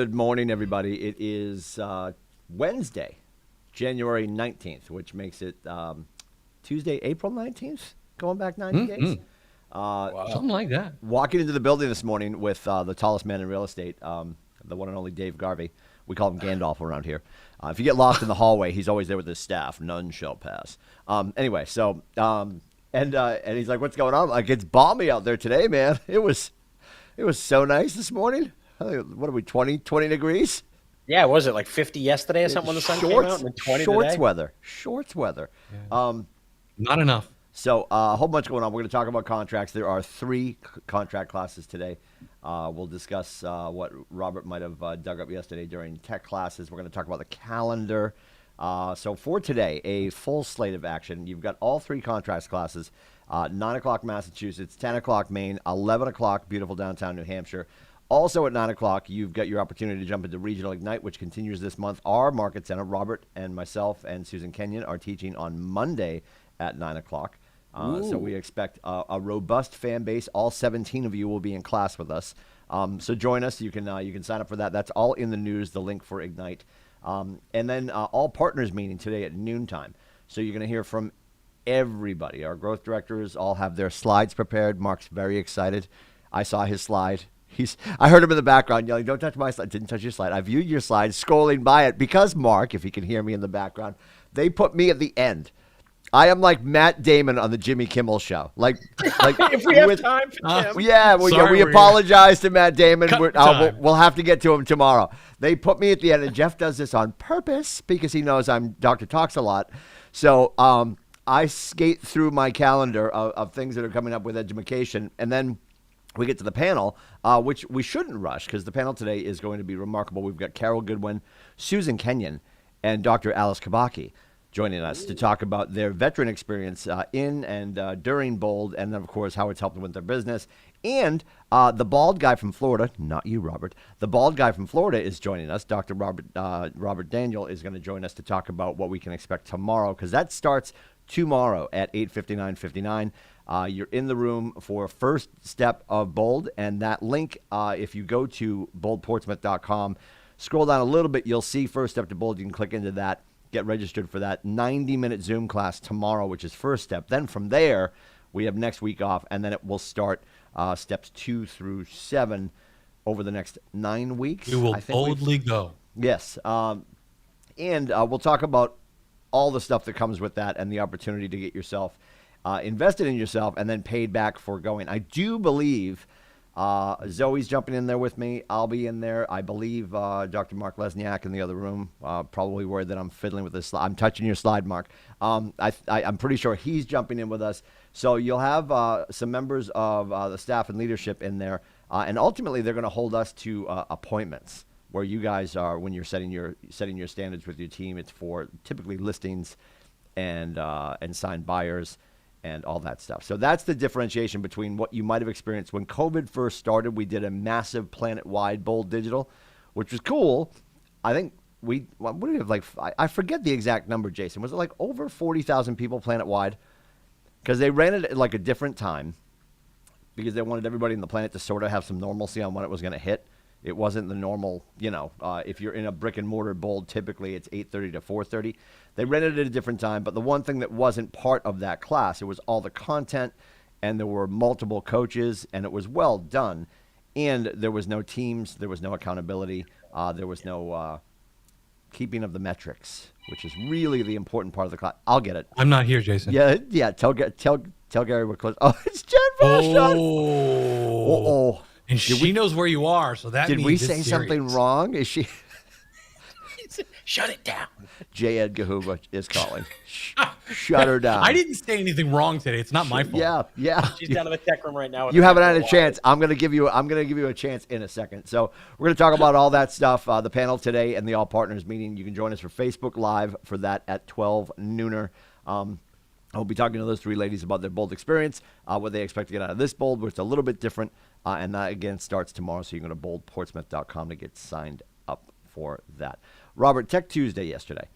Good morning, everybody. It is Wednesday, January 19th, which makes it Tuesday, April 19th, going back 90 days. Wow. Something like that. Walking into the building this morning with the tallest man in real estate, the one and only Dave Garvey. We call him Gandalf around here. If you get lost in the hallway, he's always there with his staff. None shall pass. Anyway, so, and he's like, what's going on? Like, it's balmy out there today, man. It was so nice this morning. What are we, 20 degrees? Yeah, was it like 50 yesterday or something when the sun came out? And then 20 shorts today? Shorts weather. Yeah. Not enough. So a whole bunch going on. We're going to talk about contracts. There are 3 contract classes today. We'll discuss what Robert might have dug up yesterday during tech classes. We're going to talk about the calendar. So for today, a full slate of action. You've got all 3 contracts classes. 9 o'clock Massachusetts, 10 o'clock Maine, 11 o'clock beautiful downtown New Hampshire. Also at 9 o'clock, you've got your opportunity to jump into Regional Ignite, which continues this month. Our Market Center, Robert and myself and Susan Kenyon are teaching on Monday at 9 o'clock. So we expect a robust fan base. All 17 of you will be in class with us. So join us. You can sign up for that. That's all in the news, the link for Ignite. And then all partners meeting today at noontime. So you're going to hear from everybody. Our growth directors all have their slides prepared. Mark's very excited. I saw his slide. I heard him in the background yelling, "Don't touch my slide." Didn't touch your slide. I viewed your slide, scrolling by it, because Mark, if he can hear me in the background, they put me at the end. I am like Matt Damon on the Jimmy Kimmel show. Like if we have time for him. Yeah, we apologize to Matt Damon. We'll have to get to him tomorrow. They put me at the end, and Jeff does this on purpose because he knows I'm Dr. Talks a lot. So I skate through my calendar of things that are coming up with education, and then we get to the panel, which we shouldn't rush because the panel today is going to be remarkable. We've got Carol Goodwin, Susan Kenyon, and Dr. Alice Kabaki joining us to talk about their veteran experience in and during Bold, and then, of course, how it's helped them with their business. And the bald guy from Florida, not you, Robert, the bald guy from Florida is joining us. Dr. Robert Daniel is going to join us to talk about what we can expect tomorrow, because that starts tomorrow at 8:59:59. You're in the room for first step of Bold, and that link, if you go to boldportsmouth.com, scroll down a little bit, you'll see first step to Bold. You can click into that, get registered for that 90-minute Zoom class tomorrow, which is first step. Then from there, we have next week off, and then it will start steps 2 through 7 over the next 9 weeks. We will boldly go. Yes. And we'll talk about all the stuff that comes with that and the opportunity to get yourself invested in yourself and then paid back for going. I do believe Zoe's jumping in there with me. I'll be in there. I believe Dr. Mark Lesniak in the other room, probably worried that I'm fiddling with this slide. I'm touching your slide, Mark. I'm pretty sure he's jumping in with us. So you'll have some members of the staff and leadership in there. And ultimately, they're going to hold us to appointments where you guys are when you're setting your standards with your team. It's for typically listings and signed buyers and all that stuff. So that's the differentiation between what you might have experienced when COVID first started. We did a massive planet-wide Bold Digital, which was cool. I think what did we have, like, I forget the exact number, Jason. Was it like over 40,000 people planet-wide? Because they ran it at like a different time because they wanted everybody on the planet to sort of have some normalcy on when it was going to hit. It wasn't the normal, if you're in a brick and mortar Bold, typically it's 8:30 to 4:30. They ran it at a different time, but the one thing that wasn't part of that class, it was all the content, and there were multiple coaches, and it was well done. And there was no teams, there was no accountability, there was no keeping of the metrics, which is really the important part of the class. I'll get it. I'm not here, Jason. Yeah. Tell Gary we're close. Oh, it's Jen Vashon. Oh. And she knows where you are, so that means Did we say something wrong? Is she? Shut it down. J. Edgar Hoover is calling. Shut her down. I didn't say anything wrong today. It's not my fault. Yeah. She's down in the tech room right now. You haven't had a chance. I'm gonna give you a chance in a second. So we're gonna talk about all that stuff. The panel today and the All Partners meeting. You can join us for Facebook Live for that at 12 nooner. I'll be talking to those 3 ladies about their Bold experience, what they expect to get out of this Bold, which is a little bit different. And that, again, starts tomorrow, so you can go to boldportsmouth.com to get signed up for that. Robert, Tech Tuesday yesterday.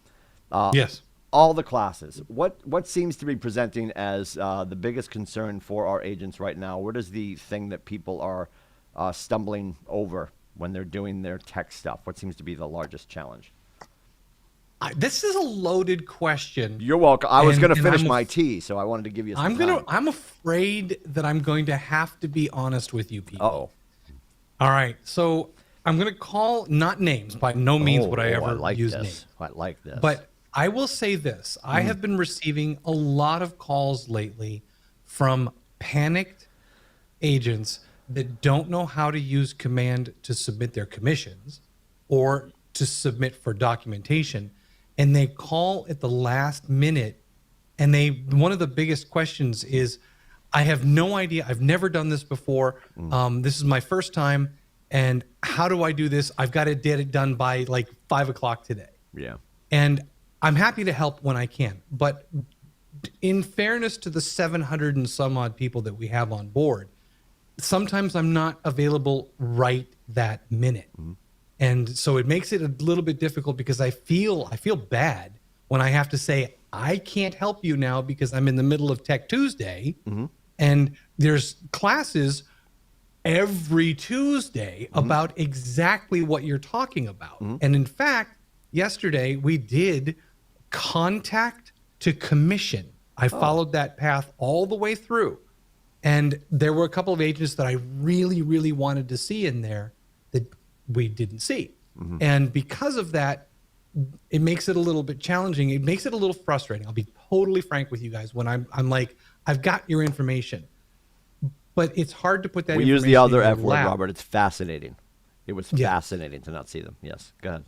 Yes. All the classes. What seems to be presenting as the biggest concern for our agents right now? What is the thing that people are stumbling over when they're doing their tech stuff? What seems to be the largest challenge? This is a loaded question. You're welcome. I was going to finish my tea, so I wanted to give you some time. I'm afraid that I'm going to have to be honest with you people. Uh-oh. All right. So I'm going to call, not names, by no means would I ever use names. I like this. But I will say this. I have been receiving a lot of calls lately from panicked agents that don't know how to use command to submit their commissions or to submit for documentation. And they call at the last minute. And one of the biggest questions is, I have no idea. I've never done this before. This is my first time. And how do I do this? I've got to get it done by like 5 o'clock today. Yeah. And I'm happy to help when I can. But in fairness to the 700 and some odd people that we have on board, sometimes I'm not available right that minute. And so it makes it a little bit difficult because I feel bad when I have to say, I can't help you now because I'm in the middle of Tech Tuesday. And there's classes every Tuesday about exactly what you're talking about. And in fact, yesterday we did contact to commission. I followed that path all the way through. And there were a couple of agents that I really, really wanted to see in there that we didn't see. And because of that, it makes it a little bit challenging. It makes it a little frustrating. I'll be totally frank with you guys when I'm like, I've got your information, but it's hard to put that. We use the other F word, Robert. It's fascinating. It was fascinating to not see them. Yes, go ahead.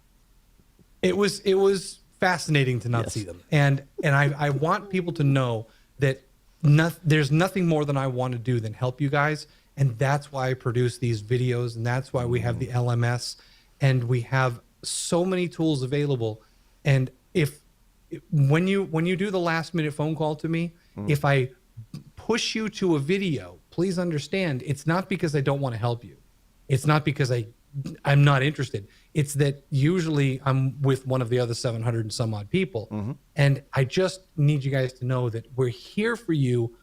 It was fascinating to not see them, and I want people to know that there's nothing more than I want to do than help you guys, and that's why I produce these videos, and that's why we have the LMS, and we have so many tools available. And when you do the last minute phone call to me, if I push you to a video, please understand it's not because I don't want to help you. It's not because I'm not interested. It's that usually I'm with one of the other 700 and some odd people. And I just need you guys to know that we're here for you.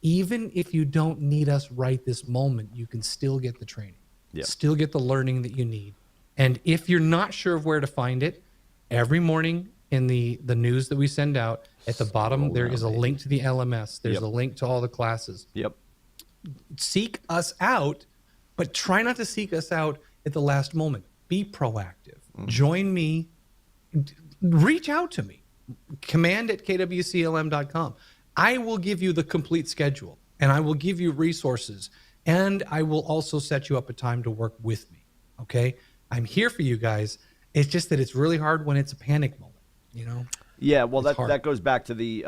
Even if you don't need us right this moment, you can still get the training, still get the learning that you need. And if you're not sure of where to find it, every morning in the news that we send out, at the bottom, there is a link to the LMS. There's a link to all the classes. Seek us out, but try not to seek us out at the last moment. Be proactive. Join me. Reach out to me. command@kwclm.com. I will give you the complete schedule, and I will give you resources, and I will also set you up a time to work with me. Okay? I'm here for you guys. It's just that it's really hard when it's a panic moment, you know? Yeah, well, that goes back to the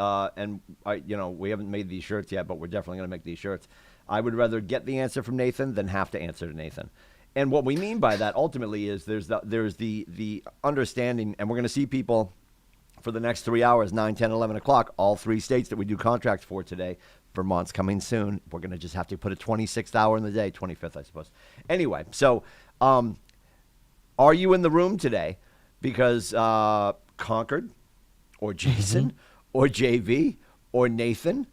we haven't made these shirts yet, but we're definitely going to make these shirts. I would rather get the answer from Nathan than have to answer to Nathan. And what we mean by that ultimately is there's the understanding, and we're going to see people for the next 3 hours, 9, 10, 11 o'clock, all 3 states that we do contracts for today. Vermont's coming soon. We're going to just have to put a 26th hour in the day, 25th, I suppose. Anyway, so are you in the room today because Concord or Jason or JV or Nathan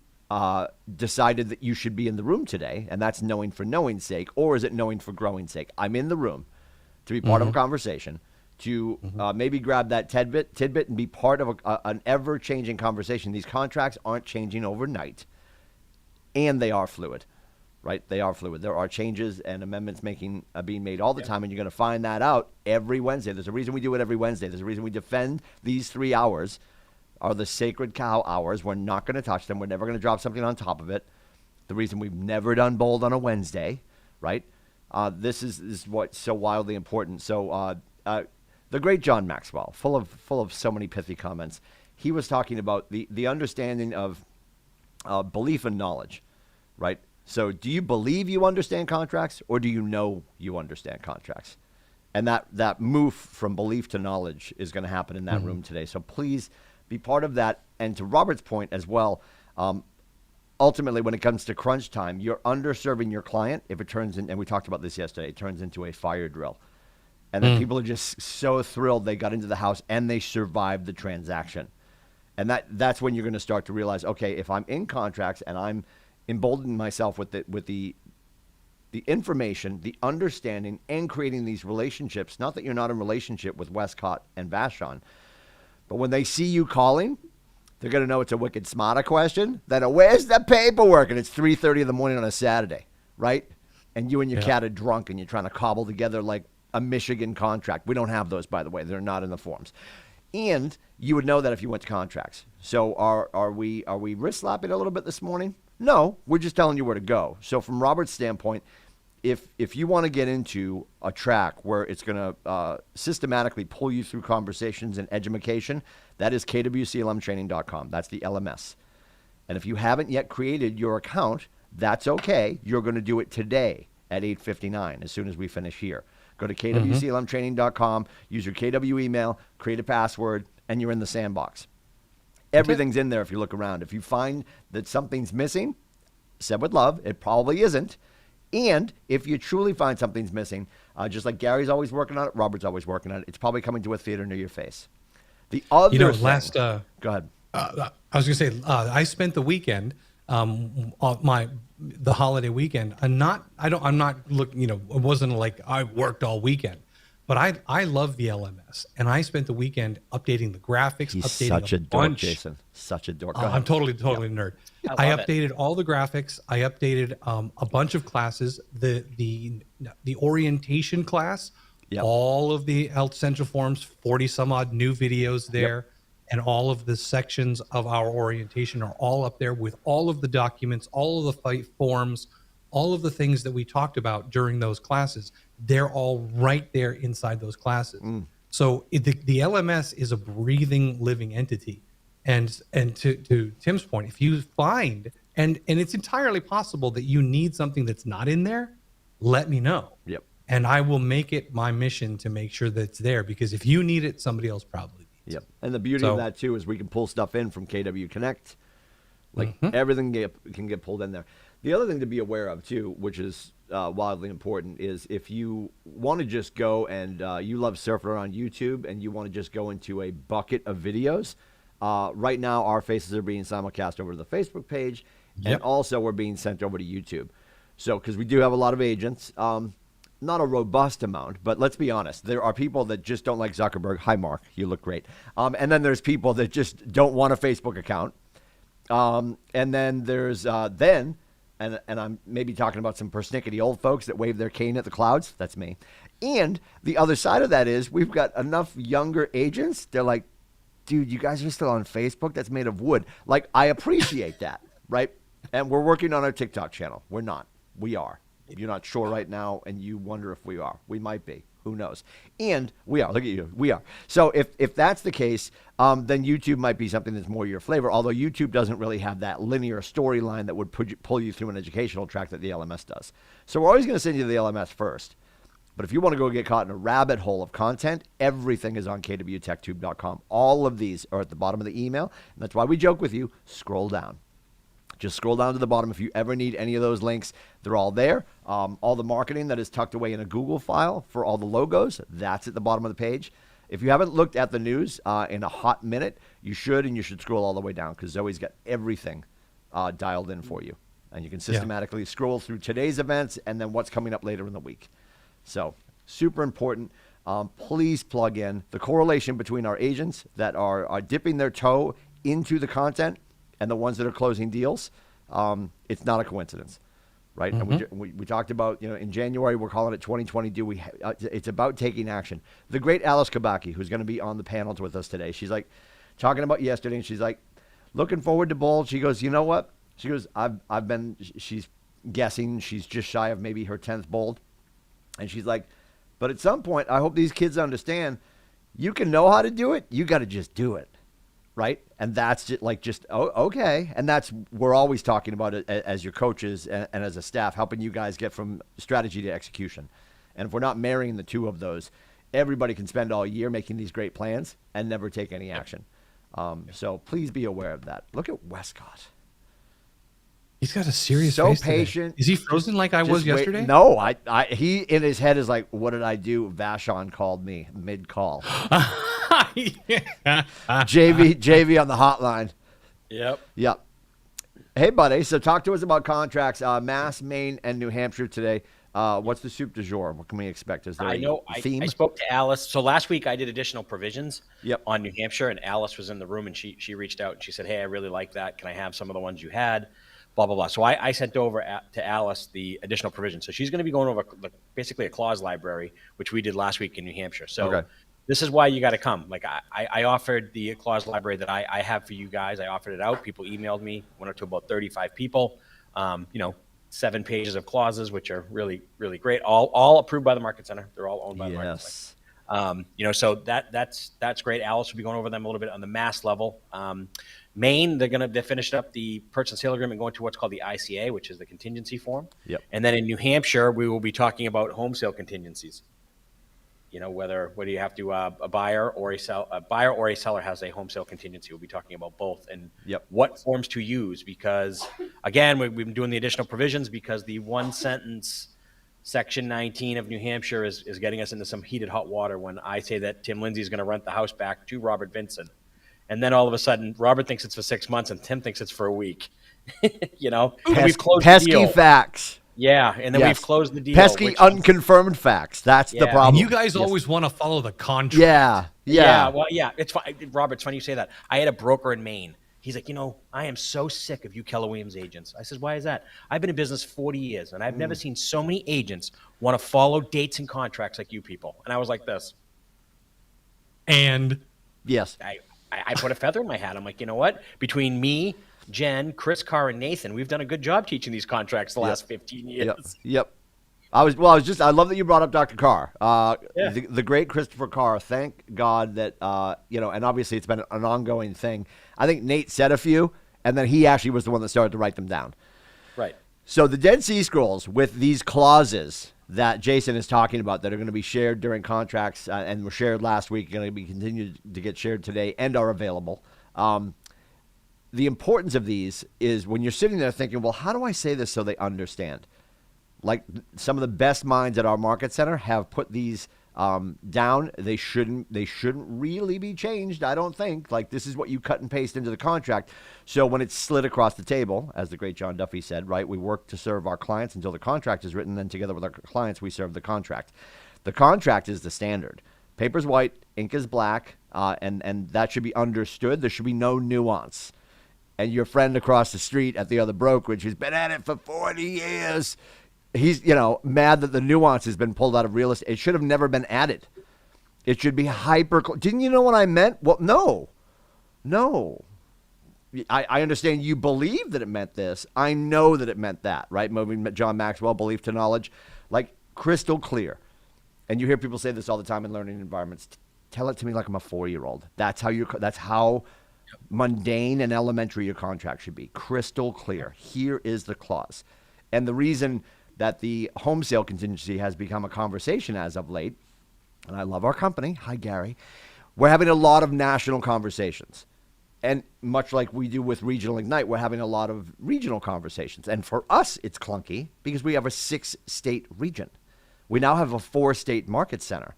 decided that you should be in the room today, and that's knowing for knowing's sake, or is it knowing for growing's sake? I'm in the room to be part of a conversation, to maybe grab that tidbit and be part of an ever-changing conversation. These contracts aren't changing overnight, and they are fluid, right? They are fluid. There are changes and amendments being made all the time, and you're going to find that out every Wednesday. There's a reason we do it every Wednesday. There's a reason we defend these 3 hours are the sacred cow hours. We're not going to touch them. We're never going to drop something on top of it. The reason we've never done bold on a Wednesday, right? This is what's so wildly important. So the great John Maxwell, full of so many pithy comments, he was talking about the understanding of belief and knowledge, right? So do you believe you understand contracts, or do you know you understand contracts? And that move from belief to knowledge is going to happen in that room today. So please be part of that. And to Robert's point as well, ultimately, when it comes to crunch time, you're underserving your client if it turns in, and we talked about this yesterday, it turns into a fire drill. And then people are just so thrilled they got into the house and they survived the transaction. And that's when you're going to start to realize, okay, if I'm in contracts and I'm emboldening myself with the the information, the understanding, and creating these relationships. Not that you're not in relationship with Westcott and Vashon, but when they see you calling, they're going to know it's a wicked smarter question than a where's the paperwork? And it's 3:30 in the morning on a Saturday, right? And you and your cat are drunk and you're trying to cobble together like a Michigan contract. We don't have those, by the way. They're not in the forms. And you would know that if you went to contracts. So are we wrist slapping a little bit this morning? No, we're just telling you where to go. So from Robert's standpoint, if you want to get into a track where it's going to systematically pull you through conversations and edumacation, that is kwclmtraining.com. That's the LMS. And if you haven't yet created your account, that's okay. You're going to do it today at 8:59 as soon as we finish here. Go to kwclmtraining.com, use your KW email, create a password, and you're in the sandbox. Everything's in there if you look around. If you find that something's missing, said with love, it probably isn't. And if you truly find something's missing, just like Gary's always working on it, Robert's always working on it, it's probably coming to a theater near your face. The other thing, go ahead. I was going to say, I spent the weekend, the holiday weekend, and I'm not looking, it wasn't like I worked all weekend, but I love the LMS, and I spent the weekend updating the graphics. He's updating such a dork, Jason. Such a dork. I'm totally nerd. I updated all the graphics. I updated a bunch of classes. The orientation class, all of the Health Central forms, 40 some odd new videos there. And all of the sections of our orientation are all up there with all of the documents, all of the fight forms, all of the things that we talked about during those classes. They're all right there inside those classes. So the LMS is a breathing, living entity. And to Tim's point, if you find, and it's entirely possible that you need something that's not in there, let me know. Yep. And I will make it my mission to make sure that it's there, because if you need it, somebody else probably needs it. Yep. And the beauty of that, too, is we can pull stuff in from KW Connect. Like, everything can get pulled in there. The other thing to be aware of, too, which is wildly important, is if you want to just go and you love surfing around YouTube and you want to just go into a bucket of videos, right now our faces are being simulcast over to the Facebook page, and also we're being sent over to YouTube. So, because we do have a lot of agents, not a robust amount, but let's be honest. There are people that just don't like Zuckerberg. Hi, Mark. You look great. And then there's people that just don't want a Facebook account. And then there's and I'm maybe talking about some persnickety old folks that wave their cane at the clouds. That's me. And the other side of that is we've got enough younger agents. They're like, dude, you guys are still on Facebook? That's made of wood. Like, I appreciate that, right? And we're working on our TikTok channel. We're not. We are. You're not sure right now, and you wonder if we are. We might be. Who knows? And we are. Look at you. We are. So if that's the case, then YouTube might be something that's more your flavor, although YouTube doesn't really have that linear storyline that would pull you through an educational track that the LMS does. So we're always going to send you to the LMS first. But if you want to go get caught in a rabbit hole of content, everything is on kwtechtube.com. All of these are at the bottom of the email, and that's why we joke with you. Scroll down. Just scroll down to the bottom. If you ever need any of those links, they're all there. All the marketing that is tucked away in a Google file for all the logos, that's at the bottom of the page. If you haven't looked at the news in a hot minute, you should, and you should scroll all the way down because Zoe's got everything dialed in for you. And you can systematically scroll through today's events and then what's coming up later in the week. So super important. Please plug in the correlation between our agents that are dipping their toe into the content and the ones that are closing deals. It's not a coincidence, right? And we talked about, in January, we're calling it 2022. It's about taking action. The great Alice Kabaki, who's going to be on the panels with us today, she's like talking about yesterday, and she's like looking forward to bowl. She goes, you know what? She goes, she's guessing she's just shy of maybe her 10th bowl. And she's like, but at some point, I hope these kids understand you can know how to do it. You got to just do it. Right. And that's just okay. And we're always talking about it as your coaches and as a staff, helping you guys get from strategy to execution. And if we're not marrying the two of those, everybody can spend all year making these great plans and never take any action. So please be aware of that. Look at Westcott. He's got a serious so face patient. Today. Is he frozen like I was yesterday? No, he in his head is like, what did I do? Vashon called me mid-call. JV on the hotline. Yep. Hey, buddy. So talk to us about contracts. Mass, Maine, and New Hampshire today. What's the soup du jour? What can we expect? Is there I know a theme? I spoke to Alice. So last week I did additional provisions Yep. on New Hampshire, and Alice was in the room, and she reached out and she said, "Hey, I really like that. Can I have some of the ones you had?" Blah blah blah. So I sent over to Alice the additional provisions. So she's going to be going over basically a clause library, which we did last week in New Hampshire. So Okay. this is why you got to come. Like I offered the clause library that I have for you guys. I offered it out. People emailed me. Went up to about 35 people. 7 pages of clauses, which are really, really great. All approved by the Market Center. They're all owned by the Market Center. So that's great. Alice will be going over them a little bit on the mass level. Maine, they're finishing up the purchase and sale agreement, going to what's called the ICA, which is the contingency form. Yep. And then in New Hampshire, we will be talking about home sale contingencies. Whether you have to a buyer or a seller has a home sale contingency. We'll be talking about both and what forms to use, because again, we've been doing the additional provisions because the one sentence Section 19 of New Hampshire is getting us into some heated hot water when I say that Tim Lindsay is going to rent the house back to Robert Vinson. And then all of a sudden, Robert thinks it's for 6 months and Tim thinks it's for a week. We've closed the deal. Pesky facts. Yeah, and then we've closed the deal. Pesky unconfirmed facts. That's the problem. And you guys always want to follow the contract. Yeah. Well, it's fine. Robert, it's funny you say that. I had a broker in Maine. He's like, I am so sick of you Keller Williams agents. I says, why is that? I've been in business 40 years, and I've never seen so many agents want to follow dates and contracts like you people. And I was like this. And yes, I put a feather in my hat. I'm like, you know what? Between me, Jen, Chris Carr, and Nathan, we've done a good job teaching these contracts the last 15 years. Yep. I love that you brought up Dr. Carr. The great Christopher Carr. Thank God that, and obviously it's been an ongoing thing. I think Nate said a few, and then he actually was the one that started to write them down. Right. So the Dead Sea Scrolls with these clauses that Jason is talking about that are going to be shared during contracts and were shared last week, going to be continued to get shared today and are available. The importance of these is when you're sitting there thinking, well, how do I say this so they understand? Like some of the best minds at our Market Center have put these down. They shouldn't really be changed, I don't think. Like, this is what you cut and paste into the contract. So when it's slid across the table, as the great John Duffy said, right, we work to serve our clients until the contract is written. Then together with our clients, we serve the contract. The contract is the standard. Paper's white, ink is black, and that should be understood. There should be no nuance. And your friend across the street at the other brokerage who's been at it for 40 years, he's, mad that the nuance has been pulled out of real estate. It should have never been added. It should be hyper. Didn't you know what I meant? Well, no. I understand you believe that it meant this. I know that it meant that, right? Moving John Maxwell, belief to knowledge, like crystal clear. And you hear people say this all the time in learning environments. Tell it to me like I'm a 4-year-old. That's how mundane and elementary your contract should be. Crystal clear. Here is the clause. And the reason that the home sale contingency has become a conversation as of late, and I love our company. Hi, Gary. We're having a lot of national conversations. And much like we do with Regional Ignite, we're having a lot of regional conversations. And for us, it's clunky because we have a 6-state region. We now have a 4-state Market Center.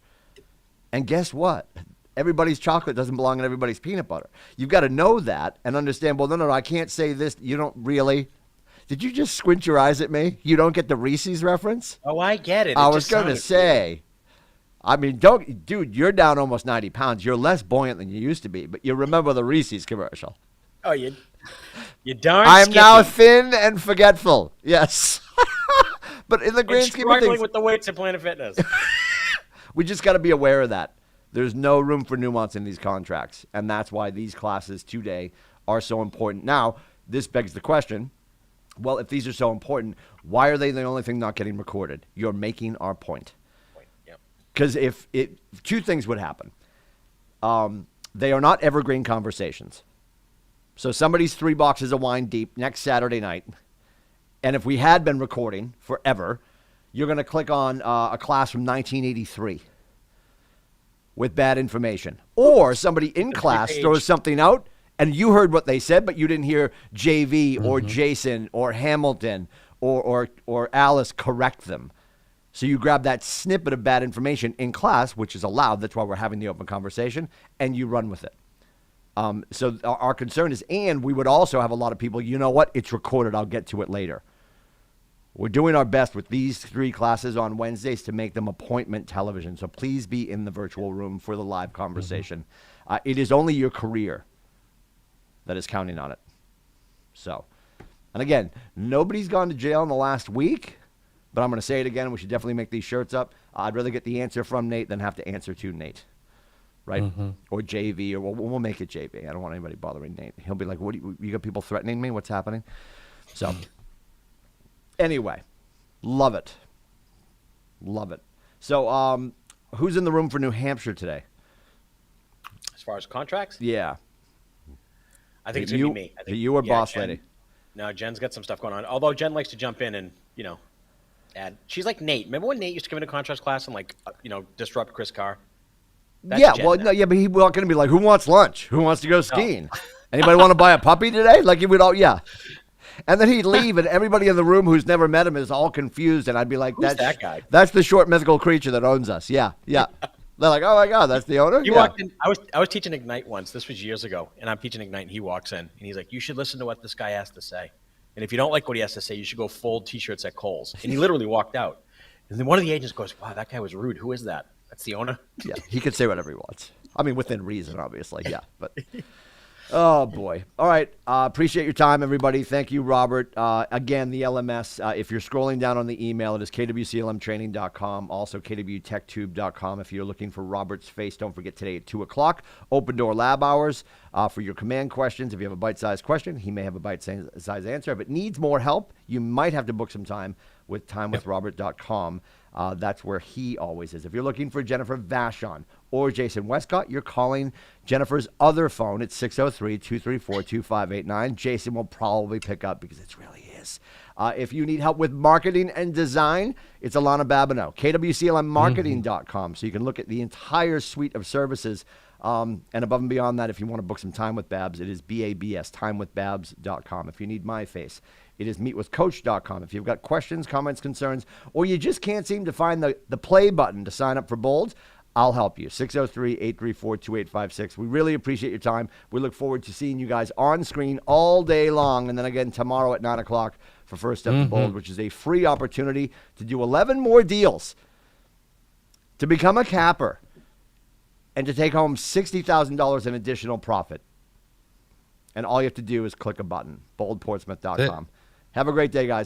And guess what? Everybody's chocolate doesn't belong in everybody's peanut butter. You've got to know that and understand, well, no, I can't say this. You don't really. Did you just squint your eyes at me? You don't get the Reese's reference? Oh, I get it. I was going to say, I mean, dude, you're down almost 90 pounds. You're less buoyant than you used to be, but you remember the Reese's commercial. Oh, you darn I am skippy. now thin and forgetful. Yes. But in the grand scheme of struggling things, with the weights at Planet Fitness. we just got to be aware of that. There's no room for nuance in these contracts, and that's why these classes today are so important. Now, this begs the question, well, if these are so important, why are they the only thing not getting recorded? You're making our point. Because two things would happen. They are not evergreen conversations. So somebody's 3 boxes of wine deep next Saturday night, and if we had been recording forever, you're going to click on a class from 1983 with bad information. Or somebody in class throws something out, and you heard what they said, but you didn't hear JV or Jason or Hamilton or Alice correct them. So you grab that snippet of bad information in class, which is allowed. That's why we're having the open conversation, and you run with it. So our concern is, and we would also have a lot of people, you know what? It's recorded. I'll get to it later. We're doing our best with these 3 classes on Wednesdays to make them appointment television. So please be in the virtual room for the live conversation. It is only your career that is counting on it. So, and again, nobody's gone to jail in the last week, but I'm going to say it again. We should definitely make these shirts up. I'd rather get the answer from Nate than have to answer to Nate, right? Or JV, or we'll make it JV. I don't want anybody bothering Nate. He'll be like, "What? You got people threatening me? What's happening?" So, anyway, love it. So, who's in the room for New Hampshire today? As far as contracts? Yeah. I think it's going to be me. I think, you or boss lady? No, Jen's got some stuff going on. Although Jen likes to jump in and, add. She's like Nate. Remember when Nate used to come into contracts class and, disrupt Chris Carr? That's Yeah, Jen well, now. no, yeah, but he was going to be like, who wants lunch? Who wants to go skiing? Anybody want to buy a puppy today? Like, he would all, yeah. And then he'd leave, and everybody in the room who's never met him is all confused, and I'd be like, Who's that guy? That's the short mythical creature that owns us. Yeah. They're like, oh, my God, that's the owner? He walked in. I was teaching Ignite once. This was years ago, and I'm teaching Ignite, and he walks in, and he's like, you should listen to what this guy has to say. And if you don't like what he has to say, you should go fold T-shirts at Kohl's. And he literally walked out. And then one of the agents goes, wow, that guy was rude. Who is that? That's the owner? Yeah, he can say whatever he wants. I mean, within reason, obviously, yeah. But oh, boy. All right. Appreciate your time, everybody. Thank you, Robert. Again, the LMS, if you're scrolling down on the email, it is kwclmtraining.com, also kwtechtube.com. If you're looking for Robert's face, don't forget today at 2 o'clock, open door lab hours for your command questions. If you have a bite-sized question, he may have a bite-sized answer. If it needs more help, you might have to book some time with timewithrobert.com. That's where he always is. If you're looking for Jennifer Vachon or Jason Westcott, you're calling Jennifer's other phone. It's 603-234-2589. Jason will probably pick up because it really is. If you need help with marketing and design, it's Alana Babineau, kwclmmarketing.com. So you can look at the entire suite of services. And above and beyond that, if you want to book some time with Babs, it is BABS, timewithbabs.com. If you need my face, it is meetwithcoach.com. If you've got questions, comments, concerns, or you just can't seem to find the play button to sign up for Bold, I'll help you. 603-834-2856. We really appreciate your time. We look forward to seeing you guys on screen all day long. And then again tomorrow at 9 o'clock for First Step to Bold, which is a free opportunity to do 11 more deals to become a capper and to take home $60,000 in additional profit. And all you have to do is click a button, boldportsmouth.com. Have a great day, guys.